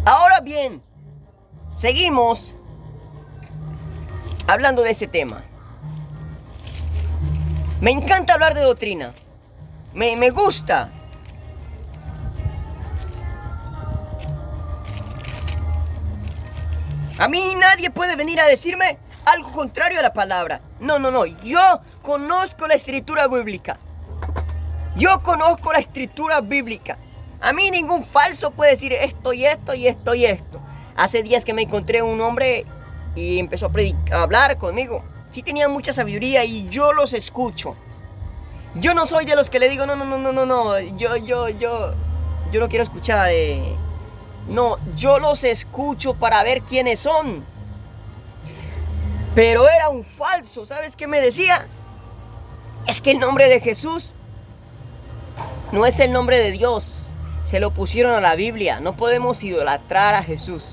Ahora bien, seguimos hablando de ese tema. Me encanta hablar de doctrina. Me gusta. A mí nadie puede venir a decirme algo contrario a la palabra. No. Yo conozco la escritura bíblica. Yo conozco la escritura bíblica. A mí ningún falso puede decir esto y esto y esto y esto. Hace días que me encontré un hombre y empezó a hablar conmigo. Sí tenía mucha sabiduría y yo los escucho. Yo no soy de los que le digo, no. Yo no quiero escuchar. No, yo los escucho para ver quiénes son. Pero era un falso. ¿Sabes qué me decía? Es que el nombre de Jesús no es el nombre de Dios. Se lo pusieron a la Biblia. No podemos idolatrar a Jesús.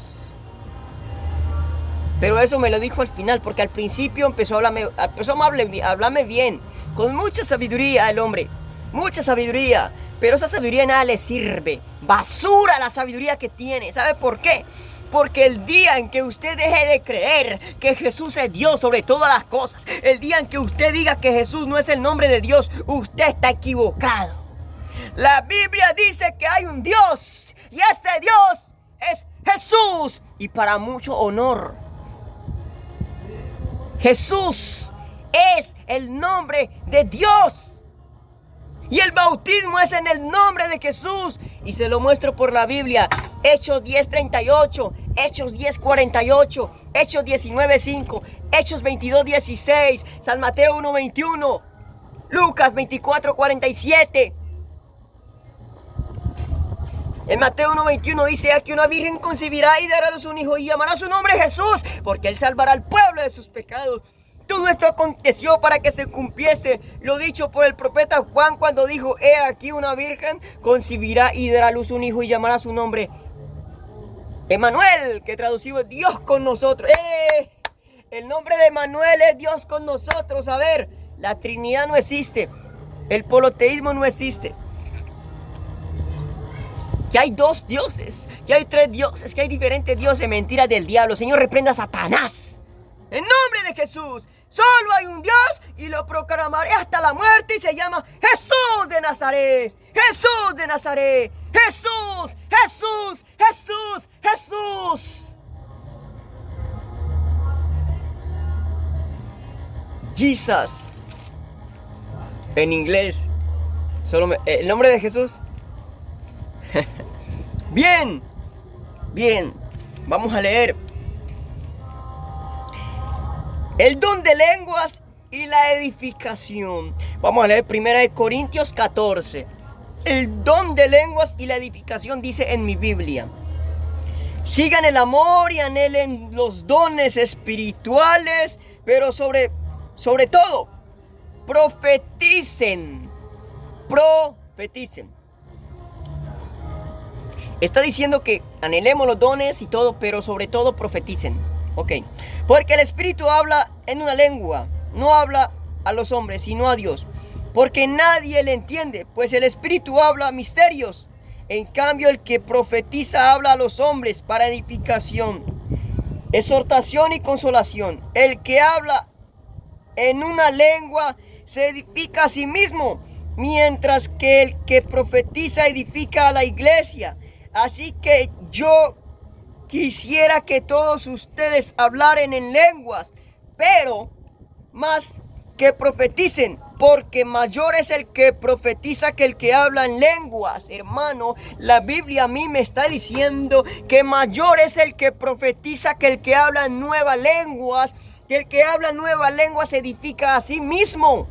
Pero eso me lo dijo al final, porque al principio empezó a hablarme bien. Con mucha sabiduría el hombre. Mucha sabiduría. Pero esa sabiduría nada le sirve. Basura la sabiduría que tiene. ¿Sabe por qué? Porque el día en que usted deje de creer que Jesús es Dios sobre todas las cosas, el día en que usted diga que Jesús no es el nombre de Dios, usted está equivocado. La Biblia dice que hay un Dios y ese Dios es Jesús. Y para mucho honor, Jesús es el nombre de Dios. Y el bautismo es en el nombre de Jesús. Y se lo muestro por la Biblia. Hechos 10:38, Hechos 10:48, Hechos 19:5, Hechos 22:16, San Mateo 1:21, Lucas 24:47. En Mateo 1:21 dice: aquí una virgen concebirá y dará a luz un hijo y llamará su nombre Jesús, porque él salvará al pueblo de sus pecados. Todo esto aconteció para que se cumpliese lo dicho por el profeta Juan cuando dijo: he aquí una virgen concebirá y dará a luz un hijo y llamará su nombre Emmanuel, que traducido es Dios con nosotros. El nombre de Emmanuel es Dios con nosotros. A ver, la Trinidad no existe, el politeísmo no existe. Que hay dos dioses, que hay tres dioses, que hay diferentes dioses. Mentiras del diablo. Señor, reprenda a Satanás. En nombre de Jesús, solo hay un Dios y lo proclamaré hasta la muerte y se llama Jesús de Nazaret. Jesús de Nazaret. Jesús, Jesús, Jesús, Jesús. Jesus. En inglés. El nombre de Jesús. Bien. Vamos a leer. El don de lenguas y la edificación. Vamos a leer 1 Corintios 14. El don de lenguas y la edificación dice en mi Biblia: sigan el amor y anhelen los dones espirituales, pero sobre todo, profeticen. Está diciendo que anhelemos los dones y todo, pero sobre todo profeticen. Ok. Porque el Espíritu habla en una lengua, no habla a los hombres, sino a Dios. Porque nadie le entiende, pues el Espíritu habla misterios. En cambio, el que profetiza habla a los hombres para edificación, exhortación y consolación. El que habla en una lengua se edifica a sí mismo, mientras que el que profetiza edifica a la iglesia. Así que yo quisiera que todos ustedes hablaran en lenguas, pero más que profeticen, porque mayor es el que profetiza que el que habla en lenguas. Hermano, la Biblia a mí me está diciendo que mayor es el que profetiza que el que habla en nuevas lenguas, que el que habla en nuevas lenguas se edifica a sí mismo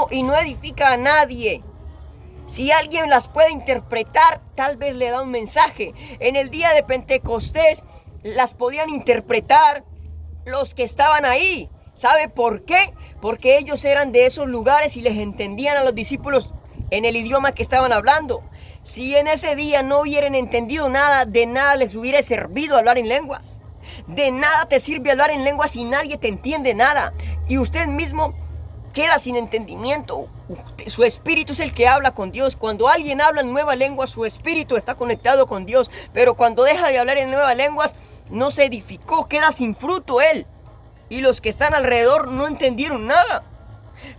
y no edifica a nadie. Si alguien las puede interpretar, tal vez le da un mensaje. En el día de Pentecostés las podían interpretar los que estaban ahí. ¿Sabe por qué? Porque ellos eran de esos lugares y les entendían a los discípulos en el idioma que estaban hablando. Si en ese día no hubieran entendido nada, de nada les hubiera servido hablar en lenguas. De nada te sirve hablar en lenguas si nadie te entiende nada. Y usted mismo queda sin entendimiento. Su espíritu es el que habla con Dios. Cuando alguien habla en nueva lengua, su espíritu está conectado con Dios. Pero cuando deja de hablar en nuevas lenguas, no se edificó, queda sin fruto él. Y los que están alrededor no entendieron nada.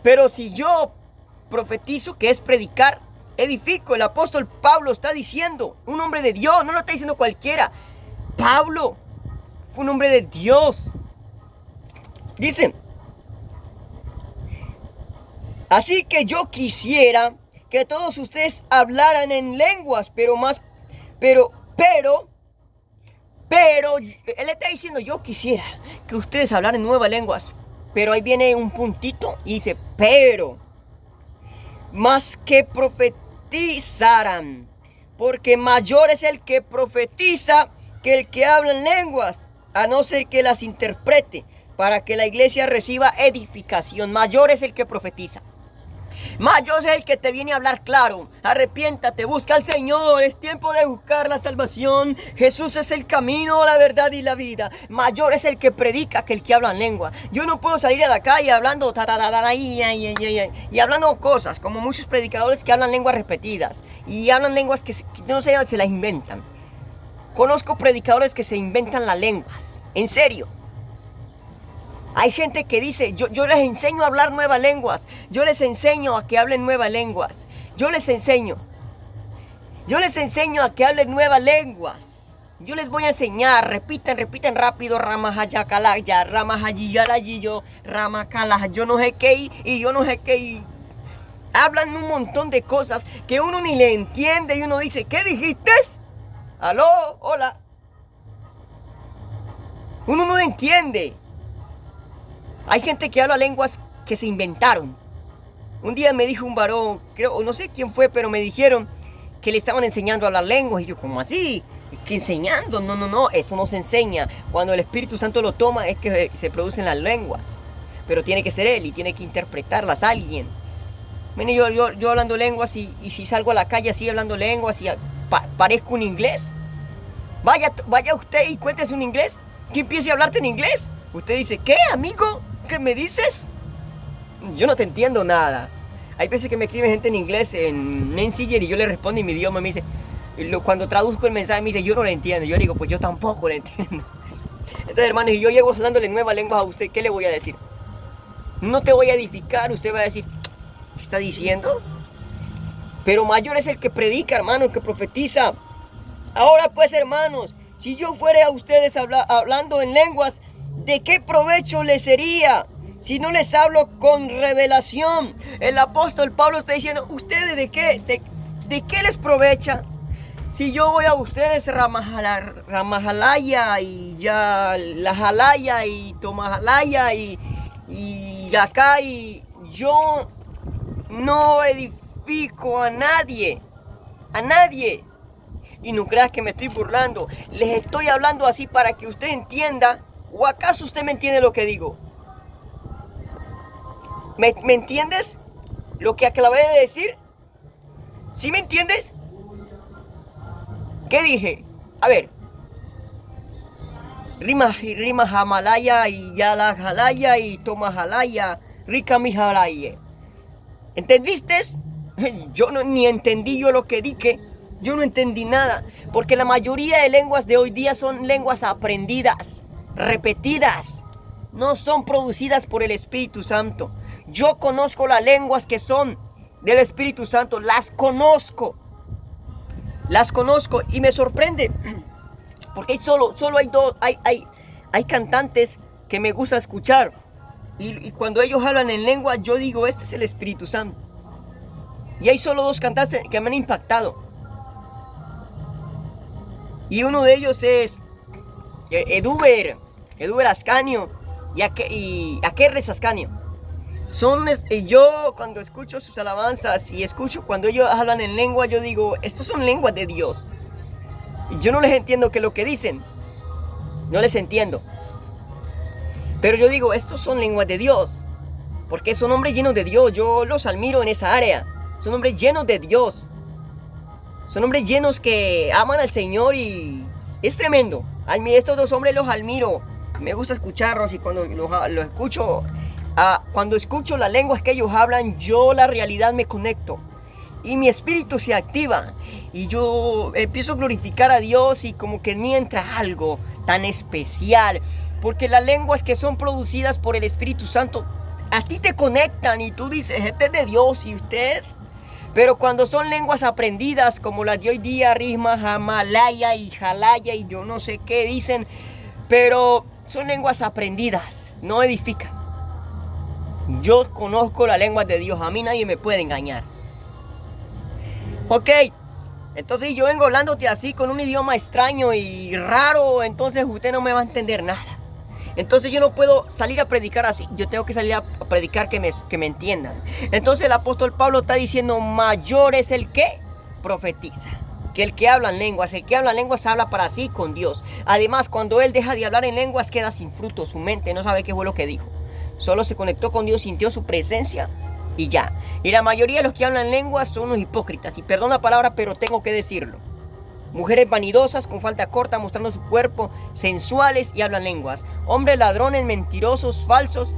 Pero si yo profetizo, que es predicar, edifico. El apóstol Pablo está diciendo, un hombre de Dios, no lo está diciendo cualquiera. Pablo fue un hombre de Dios. Dice: así que yo quisiera que todos ustedes hablaran en lenguas, pero, él está diciendo, yo quisiera que ustedes hablaran en nuevas lenguas. Pero ahí viene un puntito y dice, pero, más que profetizaran, porque mayor es el que profetiza que el que habla en lenguas, a no ser que las interprete, para que la iglesia reciba edificación. Mayor es el que profetiza. Mayor es el que te viene a hablar claro. Arrepiéntate, busca al Señor. Es tiempo de buscar la salvación. Jesús es el camino, la verdad y la vida. Mayor es el que predica que el que habla en lengua. Yo no puedo salir a la calle hablando y hablando cosas como muchos predicadores que hablan lenguas repetidas y hablan lenguas que no sé, se las inventan. Conozco predicadores que se inventan las lenguas. En serio. Hay gente que dice, yo les enseño a hablar nuevas lenguas. Yo les enseño a que hablen nuevas lenguas. Yo les enseño a que hablen nuevas lenguas. Yo les voy a enseñar, repiten rápido. Ramahayakalaya, Ramahayiyalayiyo, Ramakala, yo no sé qué y yo no sé qué. Hablan un montón de cosas que uno ni le entiende y uno dice, ¿qué dijiste? ¿Aló? Hola. Uno no le entiende. Hay gente que habla lenguas que se inventaron. Un día me dijo un varón, creo, no sé quién fue, pero me dijeron que le estaban enseñando a hablar lenguas. Y yo, ¿cómo así? ¿Qué enseñando? No, eso no se enseña. Cuando el Espíritu Santo lo toma es que se producen las lenguas. Pero tiene que ser él y tiene que interpretarlas a alguien. Bueno, yo hablando lenguas y si salgo a la calle así hablando lenguas y parezco un inglés. Vaya usted y cuéntese un inglés. Que empiece a hablarte en inglés. Usted dice, ¿qué, amigo? ¿Qué me dices? Yo no te entiendo nada. Hay veces que me escribe gente en inglés, en Messenger, y yo le respondo en mi idioma. Me dice, cuando traduzco el mensaje, me dice, yo no lo entiendo. Yo le digo, pues yo tampoco lo entiendo. Entonces, hermanos, si yo llego hablándole nuevas lenguas a usted, ¿qué le voy a decir? No te voy a edificar. Usted va a decir, ¿qué está diciendo? Pero mayor es el que predica, hermano, el que profetiza. Ahora pues, hermanos, si yo fuera a ustedes hablando en lenguas, ¿de qué provecho les sería si no les hablo con revelación? El apóstol Pablo está diciendo, ¿ustedes de qué les provecha? Si yo voy a ustedes Ramajalaya y ya la Jalaya y Tomajalaya y acá, y yo no edifico a nadie. Y no creas que me estoy burlando. Les estoy hablando así para que usted entienda. ¿O acaso usted me entiende lo que digo? ¿Me entiendes lo que acabé de decir? ¿Sí me entiendes? ¿Qué dije? A ver. Rima Hamalaya y Yala Jalaya y Toma Jalaya, Rica mi Jalaya. ¿Entendiste? Yo ni entendí yo lo que dije. Yo no entendí nada. Porque la mayoría de lenguas de hoy día son lenguas aprendidas, repetidas, no son producidas por el Espíritu Santo. Yo conozco las lenguas que son del Espíritu Santo, las conozco y me sorprende porque solo hay cantantes que me gusta escuchar y cuando ellos hablan en lengua yo digo, este es el Espíritu Santo. Y hay solo 2 cantantes que me han impactado y uno de ellos es Eduber Ascanio y Akerres Ascanio. Yo cuando escucho sus alabanzas y escucho cuando ellos hablan en lengua, yo digo, estos son lenguas de Dios. Y yo no les entiendo qué es lo que dicen. No les entiendo. Pero yo digo, estos son lenguas de Dios. Porque son hombres llenos de Dios. Yo los admiro en esa área. Son hombres llenos de Dios. Son hombres llenos que aman al Señor y es tremendo. A mí estos 2 hombres los admiro. Me gusta escucharlos y cuando los escucho Cuando escucho las lenguas que ellos hablan, yo la realidad me conecto. Y mi espíritu se activa. Y yo empiezo a glorificar a Dios y como que en mí entra algo tan especial. Porque las lenguas que son producidas por el Espíritu Santo, a ti te conectan y tú dices, este es de Dios y usted. Pero cuando son lenguas aprendidas como las de hoy día, Risma, Jamalaya y Jalaya y yo no sé qué dicen, pero son lenguas aprendidas, no edifican. Yo conozco las lenguas de Dios, a mí nadie me puede engañar. Ok, entonces yo vengo hablándote así con un idioma extraño y raro, entonces usted no me va a entender nada. Entonces yo no puedo salir a predicar así, yo tengo que salir a predicar que me entiendan. Entonces el apóstol Pablo está diciendo, mayor es el que profetiza, que el que habla en lenguas. El que habla en lenguas habla para sí con Dios. Además, cuando él deja de hablar en lenguas, queda sin fruto, su mente no sabe qué fue lo que dijo. Solo se conectó con Dios, sintió su presencia y ya. Y la mayoría de los que hablan lenguas son unos hipócritas, y perdón la palabra, pero tengo que decirlo. Mujeres vanidosas con falda corta mostrando su cuerpo, sensuales y hablan lenguas. Hombres ladrones, mentirosos, falsos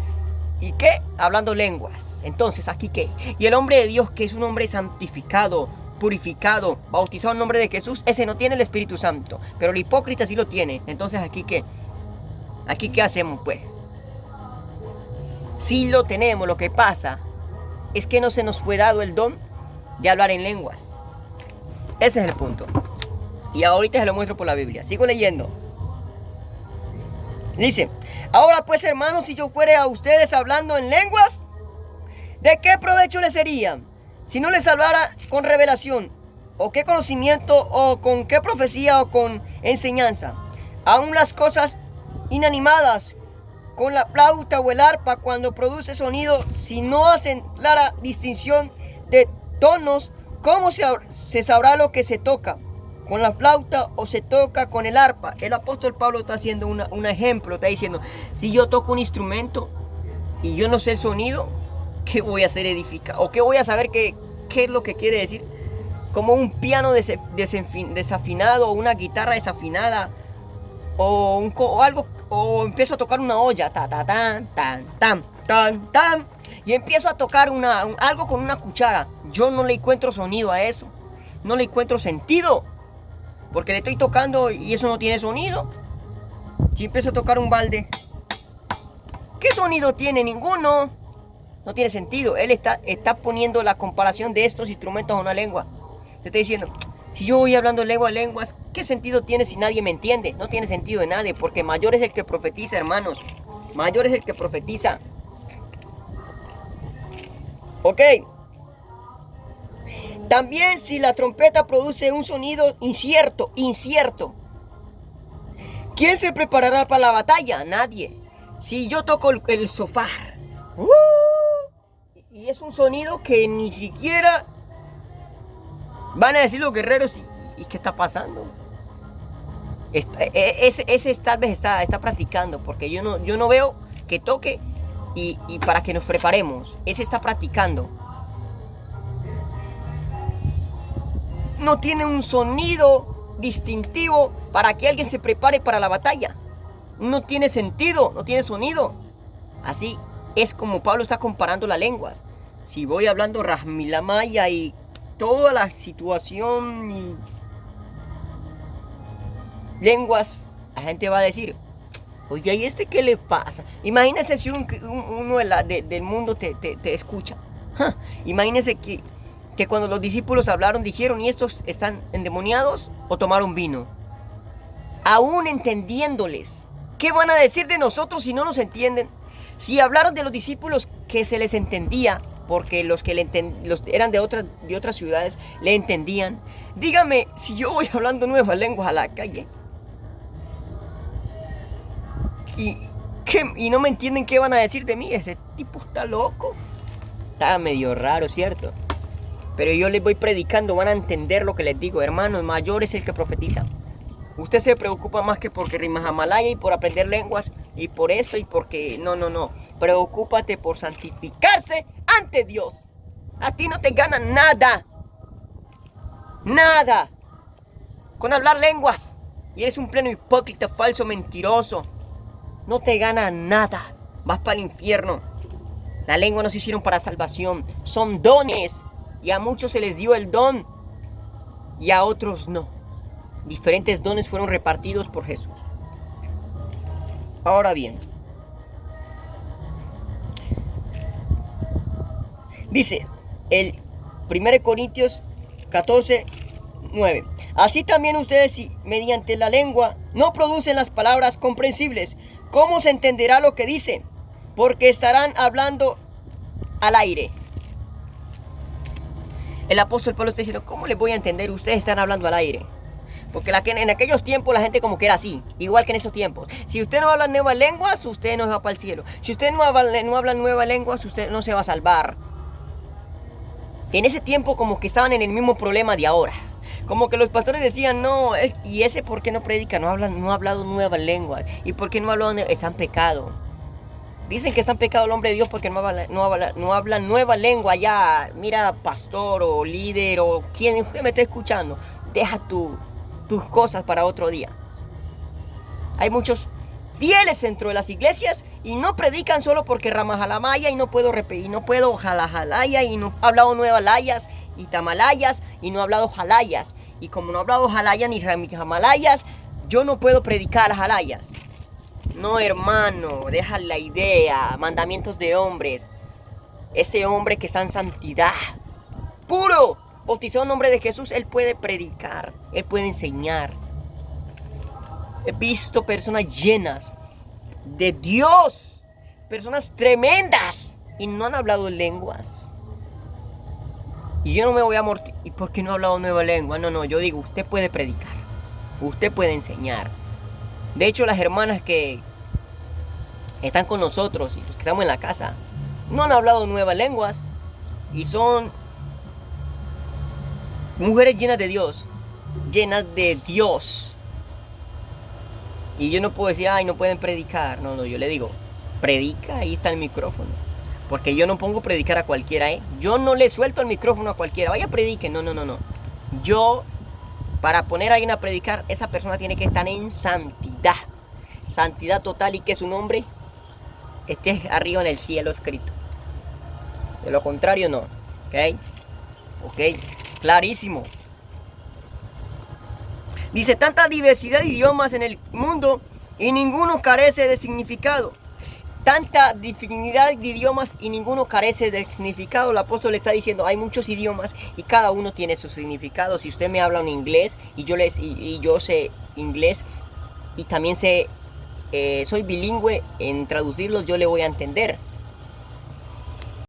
y ¿qué? Hablando lenguas. Entonces, ¿aquí qué? Y el hombre de Dios, que es un hombre santificado, purificado, bautizado en nombre de Jesús, ese no tiene el Espíritu Santo, pero el hipócrita sí lo tiene. Entonces, ¿aquí qué? ¿Aquí qué hacemos pues? Sí lo tenemos, lo que pasa es que no se nos fue dado el don de hablar en lenguas. Ese es el punto. Y ahorita se lo muestro por la Biblia. Sigo leyendo. Dice, ahora pues hermanos, si yo fuere a ustedes hablando en lenguas, ¿de qué provecho les sería? Si no les hablara con revelación, o qué conocimiento, o con qué profecía, o con enseñanza. Aún las cosas inanimadas, con la flauta o el arpa, cuando produce sonido, si no hacen clara distinción de tonos, ¿cómo se sabrá lo que se toca? ¿Con la flauta o se toca con el arpa? El apóstol Pablo está haciendo un ejemplo, está diciendo, si yo toco un instrumento y yo no sé el sonido, ¿qué voy a hacer edificar? ¿O qué voy a saber qué es lo que quiere decir? Como un piano desafinado, o una guitarra desafinada, o algo, o empiezo a tocar una olla, ta ta tan, tan, tan, tan, tan, y empiezo a tocar algo con una cuchara. Yo no le encuentro sonido a eso, no le encuentro sentido, porque le estoy tocando y eso no tiene sonido. Si empiezo a tocar un balde, ¿qué sonido tiene? Ninguno. No tiene sentido. Él está poniendo la comparación de estos instrumentos a una lengua. Te está diciendo, si yo voy hablando lenguas, ¿qué sentido tiene si nadie me entiende? No tiene sentido de nadie, porque mayor es el que profetiza, hermanos. Mayor es el que profetiza. Ok. También si la trompeta produce un sonido incierto, ¿quién se preparará para la batalla? Nadie. Si yo toco el sofá, y es un sonido que ni siquiera van a decir los guerreros, ¿y qué está pasando? Ese tal vez está practicando, porque yo no veo que toque y para que nos preparemos. Ese está practicando. No tiene un sonido distintivo para que alguien se prepare para la batalla. No tiene sentido, no tiene sonido. Así es como Pablo está comparando las lenguas. Si voy hablando Rasmilamaya y toda la situación y lenguas, la gente va a decir, oye, ¿y este qué le pasa? Imagínense si uno del mundo te escucha. Imagínense que cuando los discípulos hablaron, dijeron, ¿y estos están endemoniados o tomaron vino? Aún entendiéndoles, ¿qué van a decir de nosotros si no nos entienden? Si hablaron de los discípulos que se les entendía, porque los que eran de otras ciudades le entendían. Dígame, si yo voy hablando nuevas lenguas a la calle y no me entienden, ¿qué van a decir de mí? Ese tipo está loco. Está medio raro, ¿cierto? Pero yo les voy predicando, van a entender lo que les digo. Hermanos, mayor es el que profetiza. Usted se preocupa más que porque rimas Jamalaya y por aprender lenguas y por eso y porque... No. Preocúpate por santificarse ante Dios. A ti no te gana nada. Nada. Con hablar lenguas. Y eres un pleno hipócrita, falso, mentiroso. No te gana nada. Vas para el infierno. La lengua no se hicieron para salvación, son dones. Y a muchos se les dio el don y a otros no. Diferentes dones fueron repartidos por Jesús. Ahora bien, dice el 1 Corintios 14:9. Así también ustedes, si mediante la lengua no producen las palabras comprensibles, ¿cómo se entenderá lo que dicen? Porque estarán hablando al aire. El apóstol Pablo está diciendo, ¿cómo les voy a entender? Ustedes están hablando al aire. Porque en aquellos tiempos la gente como que era así, igual que en esos tiempos. Si usted no habla nuevas lenguas, usted no va para el cielo. Si usted no habla nuevas lenguas, usted no se va a salvar. En ese tiempo como que estaban en el mismo problema de ahora. Como que los pastores decían, no, ¿y ese por qué no predica? No ha hablado nuevas lenguas. ¿Y por qué no ha hablado? Está en pecado. Dicen que está en pecado el hombre de Dios porque no habla nueva lengua. Ya, mira, pastor o líder o quien usted me esté escuchando, deja tus cosas para otro día. Hay muchos fieles dentro de las iglesias y no predican solo porque ramajalamaya y no puedo repetir, no puedo jalajalaya y no he hablado nuevas layas y tamalayas y no he hablado jalayas. Y como no he hablado jalaya ni jamalayas, yo no puedo predicar jalayas. No, hermano, deja la idea, mandamientos de hombres. Ese hombre que está en santidad, puro, bautizado en nombre de Jesús, él puede predicar, él puede enseñar. He visto personas llenas de Dios, personas tremendas, y no han hablado lenguas. Y yo no me voy a morir, ¿y por qué no he hablado nueva lengua? No, yo digo, usted puede predicar, usted puede enseñar. De hecho, las hermanas que están con nosotros y los que estamos en la casa no han hablado nuevas lenguas y son mujeres llenas de Dios, Y yo no puedo decir, ay, no pueden predicar. No, yo le digo, predica, ahí está el micrófono. Porque yo no pongo predicar a cualquiera, Yo no le suelto el micrófono a cualquiera. Vaya, predique. No. Yo, para poner a alguien a predicar, esa persona tiene que estar en santidad. Santidad total y que su nombre esté arriba en el cielo escrito. De lo contrario, no. ¿Ok? Clarísimo. Dice, tanta diversidad de idiomas en el mundo y ninguno carece de significado. Tanta infinidad de idiomas y ninguno carece de significado. El apóstol le está diciendo, hay muchos idiomas y cada uno tiene su significado. Si usted me habla en inglés y yo sé inglés y también soy bilingüe en traducirlos, yo le voy a entender.